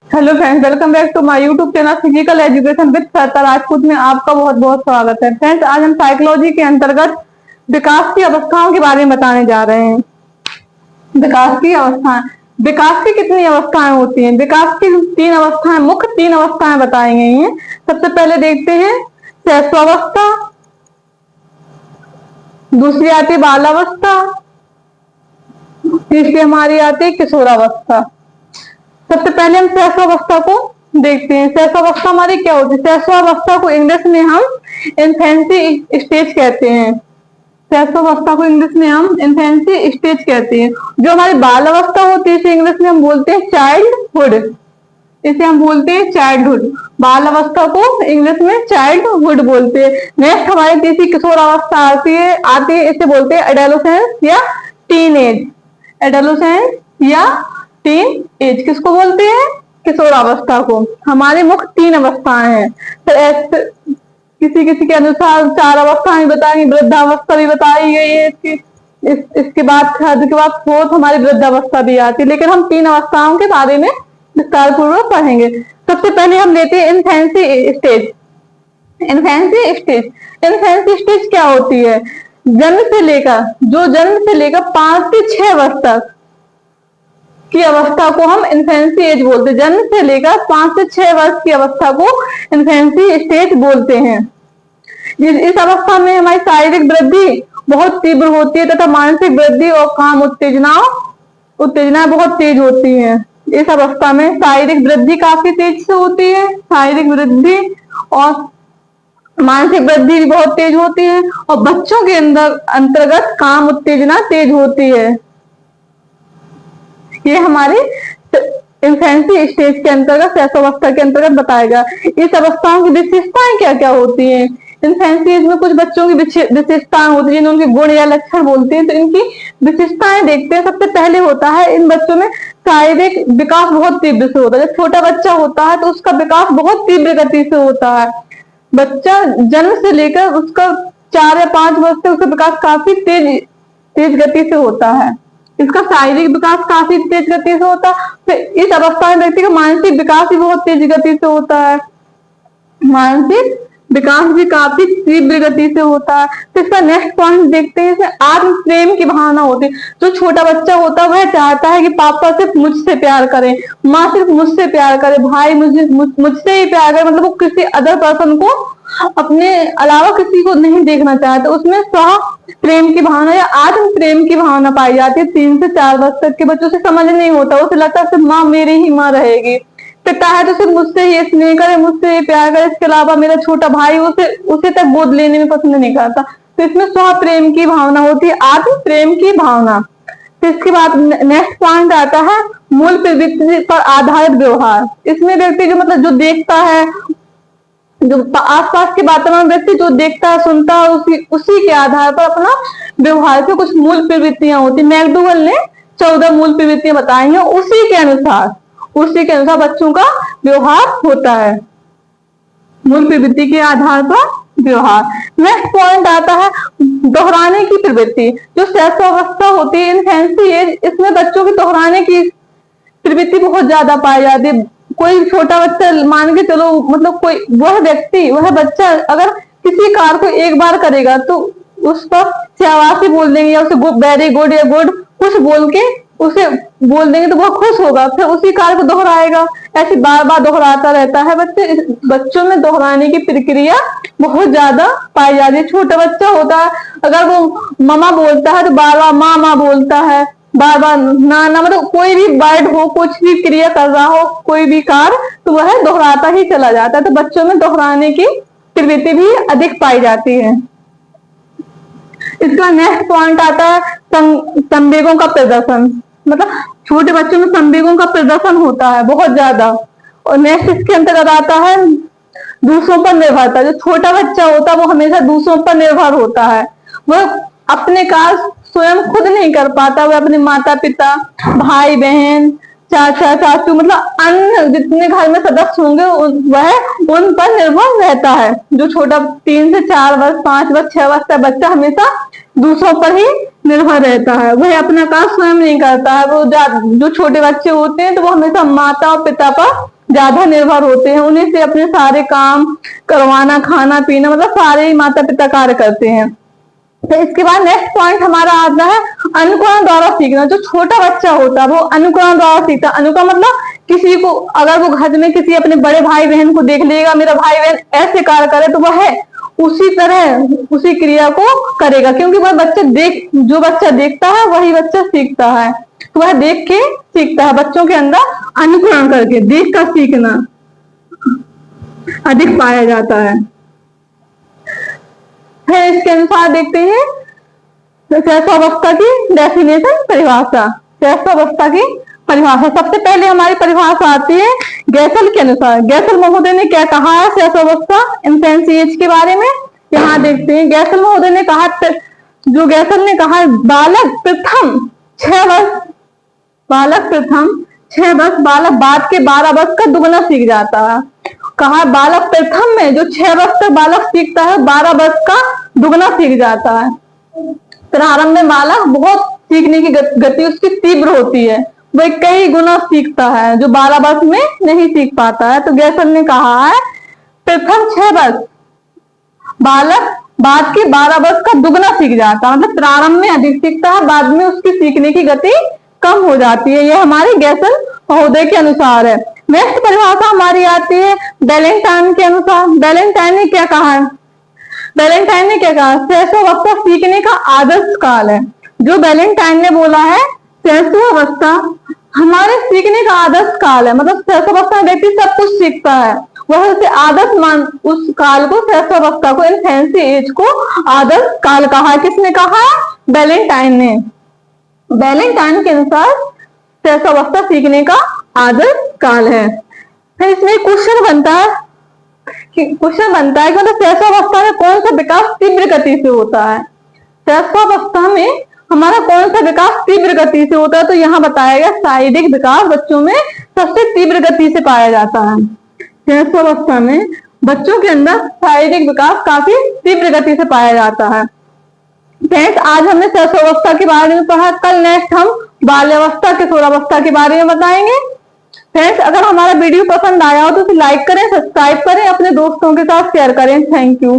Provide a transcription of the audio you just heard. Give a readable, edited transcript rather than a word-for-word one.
Hello friends, welcome back to my YouTube channel physical education with Shweta Rajput में आपका बहुत बहुत स्वागत है। फ्रेंड्स, आज हम साइकोलॉजी के अंतर्गत विकास की अवस्थाओं के बारे में बताने जा रहे हैं। विकास की अवस्थाएं। विकास की कितनी अवस्थाएं होती हैं? विकास की तीन अवस्थाएं, मुख्य तीन अवस्थाएं बताई गई हैं। सबसे पहले देखते हैं शैशवावस्था, दूसरी आती है बालावस्था, तीसरी हमारी आती है किशोरावस्था। सबसे पहले हम शैशवावस्था को देखते हैं। शैशवावस्था हमारी क्या होती है? शैशवावस्था को इंग्लिश में हम इन्फेंसी स्टेज कहते हैं। शैशवावस्था को इंग्लिश में हम इन्फेंसी स्टेज कहते हैं। जो हमारी बाल अवस्था होती है इसे इंग्लिश में हम बोलते हैं चाइल्डहुड। इसे हम बोलते हैं चाइल्डहुड। बाल अवस्था को इंग्लिश में चाइल्डहुड बोलते हैं। नेक्स्ट हमारी तीसरी किशोर अवस्था आती है इसे बोलते हैं एडोलेसेंस या टीन एज। एडोलेसेंस या टीन एज किसको बोलते हैं? किशोरावस्था को। हमारे मुख्य तीन अवस्थाएं हैं। तो किसी किसी के अनुसार चार अवस्थाएं बताएंगे, वृद्धावस्था भी बताई गई है इसके बाद फोर्थ हमारी वृद्धावस्था भी आती है, लेकिन हम तीन अवस्थाओं के बारे में विस्तार पूर्वक पढ़ेंगे। सबसे पहले हम लेते हैं इन्फेंसी स्टेज। इन्फेंसी स्टेज क्या होती है? जन्म से लेकर 5 से 6 वर्ष तक की अवस्था को हम इन्फेंसी एज बोलते हैं। जन्म से लेकर 5 से 6 वर्ष की अवस्था को इन्फेंसी स्टेज बोलते हैं। इस अवस्था में हमारी शारीरिक वृद्धि बहुत तीव्र होती है तथा मानसिक वृद्धि और काम उत्तेजना बहुत तेज होती है। इस अवस्था में शारीरिक वृद्धि काफी तेज से होती है। शारीरिक वृद्धि और मानसिक वृद्धि भी बहुत तेज होती है और बच्चों के अंतर्गत काम उत्तेजना तेज होती है। ये हमारे इन्फेंसी स्टेज के अंतर्गत, शैशवावस्था के अंतर्गत बताएगा। इस अवस्थाओं की विशेषताएं क्या क्या होती हैं? इन्फेंसी एज में कुछ बच्चों की विशेषताएं होती है जिन्हें उनके गुण या लक्षण बोलते हैं। तो इनकी विशेषताएं देखते हैं। सबसे पहले होता है इन बच्चों में शारीरिक विकास बहुत तीव्र से होता है। जब छोटा बच्चा होता है तो उसका विकास बहुत तीव्र गति से होता है। बच्चा जन्म से लेकर उसका 4 या 5 वर्ष तक उसका विकास काफी तेज गति से होता है। इसका शारीरिक विकास काफी तेज गति से होता है। फिर इस अवस्था में व्यक्ति का मानसिक विकास भी बहुत तेज गति से होता है। मानसिक विकास भी काफी तीव्र गति से होता है। तो इसका नेक्स्ट पॉइंट देखते हैं, इसे आत्म प्रेम की भावना होती है। जो छोटा बच्चा होता है वह चाहता है कि पापा सिर्फ मुझसे प्यार करे, माँ सिर्फ मुझसे प्यार करे, भाई मुझसे ही प्यार करे। मतलब वो किसी अदर पर्सन को अपने अलावा किसी को नहीं देखना चाहता। उसमें स्व प्रेम की भावना या आत्म प्रेम की भावना पाई जाती है। 3 से 4 वर्ष तक के बच्चों से समझ नहीं होता, उसे लगता है सिर्फ माँ मेरी ही माँ रहेगी। पिता है तो सिर्फ मुझसे ही स्नेह करे, मुझसे ही प्यार करे, इसके अलावा मेरा छोटा भाई उसे तक गोद लेने में पसंद नहीं करता। तो इसमें स्व प्रेम की भावना होती है, आत्म प्रेम की भावना। तो इसके बाद नेक्स्ट पॉइंट आता है मूल प्रवृत्ति पर आधारित व्यवहार। इसमें व्यक्ति जो देखता है, जो आसपास के वातावरण व्यक्ति जो देखता है सुनता है, उसी के आधार पर अपना व्यवहार से कुछ मूल प्रवृत्तियां होती है। मैकडूगल ने 14 मूल प्रवृत्तियां बताई हैं। उसी के अनुसार बच्चों का व्यवहार होता है, मूल प्रवृत्ति के आधार पर व्यवहार। नेक्स्ट पॉइंट आता है दोहराने की प्रवृत्ति। जो शैशवावस्था होती है, इन्फेंसी एज, इसमें बच्चों की दोहराने की प्रवृत्ति बहुत ज्यादा पाई जाती है। कोई छोटा बच्चा मान के चलो, मतलब वह बच्चा अगर किसी कार्य को एक बार करेगा तो उस पर शाबाशी बोल देंगे या उसे वेरी गुड या गुड कुछ बोल के उसे बोल देंगे तो वह खुश होगा, फिर उसी कार्य को दोहराएगा। ऐसे बार बार दोहराता रहता है। बच्चों में दोहराने की प्रक्रिया बहुत ज्यादा पाई जाती है। छोटा बच्चा होता है, अगर वो मामा बोलता है तो बार बार माँ माँ बोलता है, बार बार ना ना, मतलब कोई भी वर्ड हो, कुछ भी क्रिया कर रहा हो, कोई भी कार्य, तो वह दोहराता ही चला जाता है। तो बच्चों में दोहराने की प्रवृत्ति भी अधिक पाई जाती है। इसका नेक्स्ट पॉइंट आता है संवेगों का प्रदर्शन। मतलब छोटे बच्चों में संवेगों का प्रदर्शन होता है बहुत ज्यादा। और नेक्स्ट इसके अंतर्गत आता है दूसरों पर निर्भरता। जो छोटा बच्चा होता है वो हमेशा दूसरों पर निर्भर होता है। वह अपने कार्य स्वयं खुद नहीं कर पाता। वह अपने माता पिता, भाई बहन, चाचा चाचू, मतलब अन्य जितने घर में सदस्य होंगे वह उन पर निर्भर रहता है। जो छोटा 3 से 4 वर्ष, 5 वर्ष, 6 वर्ष का बच्चा हमेशा दूसरों पर ही निर्भर रहता है। वह अपना काम स्वयं नहीं करता है। वो जो छोटे बच्चे होते हैं तो वो हमेशा माता और पिता पर ज्यादा निर्भर होते हैं, उन्हीं से अपने सारे काम करवाना, खाना पीना, मतलब सारे ही माता पिता कार्य करते हैं। तो इसके बाद नेक्स्ट पॉइंट हमारा आता है अनुकरण द्वारा सीखना। जो छोटा बच्चा होता है वो अनुकरण द्वारा सीखता है। अनुकरण मतलब किसी को, अगर वो घर में किसी अपने बड़े भाई बहन को देख लेगा, मेरा भाई बहन ऐसे कार्य करे, तो वह उसी तरह उसी क्रिया को करेगा, क्योंकि वह जो बच्चा देखता है वही बच्चा सीखता है। तो वह देख के सीखता है। बच्चों के अंदर अनुकरण करके देख कर सीखना अधिक पाया जाता है। फिर इसके अनुसार देखते हैं शैशवावस्था की डेफिनेशन, परिभाषा। शैशवावस्था की परिभाषा, सबसे पहले हमारी परिभाषा आती है गैसल के अनुसार। गैसल महोदय ने क्या कहा है शैशवावस्था, इन्फेंसी एज के बारे में? यहाँ देखते हैं गैसल महोदय ने कहा, जो गैसल ने कहा, बालक प्रथम 6 वर्ष, बालक बाद के 12 वर्ष का दुगना सीख जाता है। कहा बालक प्रथम में जो 6 वर्ष तक बालक सीखता है, 12 वर्ष का दुगना सीख जाता है। प्रारंभ में बालक बहुत सीखने की गति उसकी तीव्र होती है, वह कई गुना सीखता है, जो 12 वर्ष में नहीं सीख पाता है। तो गैसल ने कहा है प्रथम 6 वर्ष बालक बाद के 12 वर्ष का दुगना सीख जाता है, मतलब प्रारंभ में अधिक सीखता है, बाद में उसकी सीखने की गति कम हो जाती है। यह हमारे गैसल महोदय के अनुसार है। नेक्स्ट परिभाषा हमारी आती है बैलेंटाइन के अनुसार। बैलेंटाइन ने क्या कहा है? बैलेंटाइन ने क्या कहा? शैशवावस्था सीखने का आदर्श काल है। जो बैलेंटाइन ने बोला है शैशवावस्था हमारे सीखने का आदर्श काल है, मतलब शैशवावस्था में व्यक्ति सब कुछ सीखता है, वह उसे आदर्श मान, उस काल को, शैशवावस्था को, इन्फेंसी एज को आदर्श काल कहा है। किसने कहा? बैलेंटाइन ने। बैलेंटाइन के अनुसार शैशवावस्था सीखने का आदर्श काल है। फिर इसमें क्वेश्चन बनता है कि मतलब शैशवावस्था में कौन सा विकास तीव्र गति से होता है? शैशवावस्था में हमारा कौन सा विकास तीव्र गति से होता है? तो यहाँ बताया गया शारीरिक विकास बच्चों में सबसे तीव्र गति से पाया जाता है। शैशवावस्था में बच्चों के अंदर शारीरिक विकास काफी तीव्र गति से पाया जाता है। फ्रेंड्स, आज हमने शैशवावस्था के बारे में पढ़ा। कल नेक्स्ट हम बाल्यावस्था, किशोरावस्था के बारे में बताएंगे। फ्रेंड्स, अगर हमारा वीडियो पसंद आया हो तो इसे लाइक करें, सब्सक्राइब करें, अपने दोस्तों के साथ शेयर करें। Thank you.